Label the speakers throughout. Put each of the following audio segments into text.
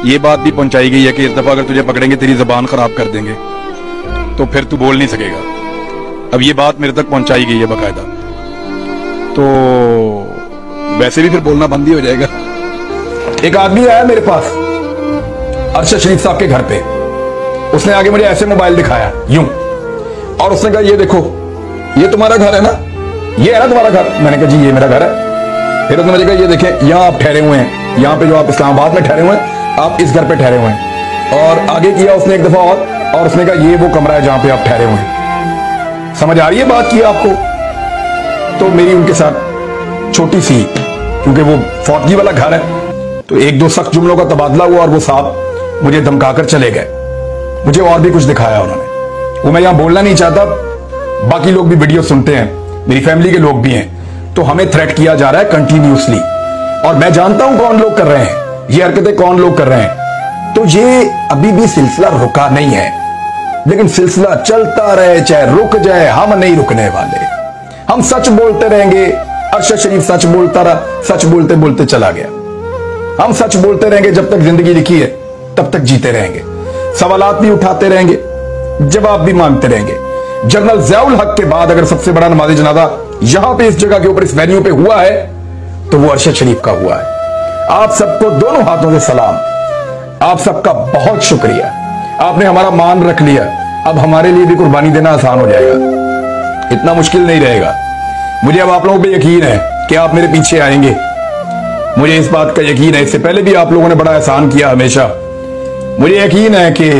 Speaker 1: ये बात भी पहुंचाई गई है कि इस दफा अगर तुझे पकड़ेंगे तेरी जबान खराब कर देंगे, तो फिर तू बोल नहीं सकेगा। अब ये बात मेरे तक पहुंचाई गई है बाकायदा, तो वैसे भी फिर बोलना बंद ही हो जाएगा।
Speaker 2: एक आदमी आया मेरे पास अरशद शरीफ साहब के घर पे, उसने आगे मुझे ऐसे मोबाइल दिखाया यूं, और उसने कहा ये देखो ये तुम्हारा घर है ना, ये है ना तुम्हारा घर। मैंने कहा जी ये मेरा घर है। फिर उसने मुझे कहा ये देखें यहाँ आप ठहरे हुए हैं, यहाँ पे जो आप इस्लामाबाद में ठहरे हुए हैं, आप इस घर पे ठहरे हुए हैं। और आगे किया उसने एक दफा और उसने कहा ये वो कमरा है जहां पे आप ठहरे हुए हैं। समझ आ रही है बात की आपको? तो मेरी उनके साथ छोटी सी, क्योंकि वो फौतगी वाला घर है, तो एक दो सख्त जुमलों का तबादला हुआ और वो साहब मुझे धमकाकर चले गए। मुझे और भी कुछ दिखाया उन्होंने, वो मैं यहां बोलना नहीं चाहता, बाकी लोग भी वीडियो सुनते हैं, मेरी फैमिली के लोग भी हैं। तो हमें थ्रेट किया जा रहा है कंटिन्यूसली, और मैं जानता हूं कौन लोग कर रहे हैं ये हरकतें, कौन लोग कर रहे हैं। तो ये अभी भी सिलसिला रुका नहीं है, लेकिन सिलसिला चलता रहे चाहे रुक जाए, हम नहीं रुकने वाले। हम सच बोलते रहेंगे। अरशद शरीफ सच बोलता रहा, सच बोलते बोलते चला गया। हम सच बोलते रहेंगे, जब तक जिंदगी लिखी है तब तक जीते रहेंगे, सवालात भी उठाते रहेंगे, जवाब भी मांगते रहेंगे। जनरल ज़ियाउल हक के बाद अगर सबसे बड़ा नमाज़े जनाजा यहां पे इस जगह के ऊपर इस वेन्यू पे हुआ है तो वो अरशद शरीफ का हुआ है। आप सबको दोनों हाथों से सलाम, आप सबका बहुत शुक्रिया, आपने हमारा मान रख लिया। अब हमारे लिए भी कुर्बानी देना आसान हो जाएगा, इतना मुश्किल नहीं रहेगा। मुझे अब आप लोगों पे यकीन है कि आप मेरे पीछे आएंगे, मुझे इस बात का यकीन है। इससे पहले भी आप लोगों ने बड़ा एहसान किया हमेशा। मुझे यकीन है कि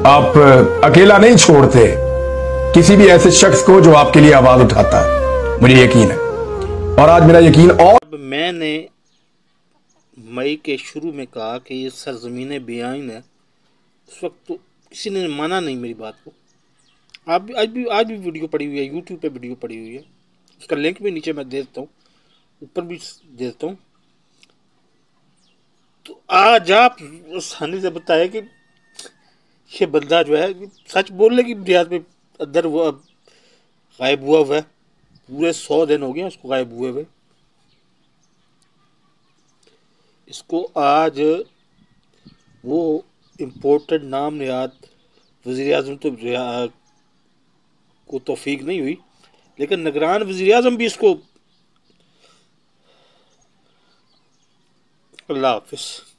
Speaker 2: आप अकेला नहीं छोड़ते किसी भी ऐसे शख्स को जो आपके लिए आवाज उठाता है, मुझे यकीन है। और आज मेरा यकीन और
Speaker 3: मैंने मई के शुरू में कहा कि ये सरजमीन बेआइन है, उस वक्त तो किसी ने माना नहीं मेरी बात को। आज भी वीडियो पड़ी हुई है, यूट्यूब पे वीडियो पड़ी हुई है, उसका लिंक भी नीचे मैं दे देता हूँ, ऊपर भी दे देता हूँ। तो आज आप आसानी से बताए कि ये बंदा जो है सच बोलने की बुनियाद पे अंदर वो गायब हुआ है। पूरे 100 दिन हो गए उसको गायब हुए हुए। इसको आज वो इम्पोर्टेड नाम नहाद वज़ीर आज़म तो को तौफीक नहीं हुई, लेकिन निगरान वज़ीर आज़म भी इसको। अल्लाह हाफ़िज़।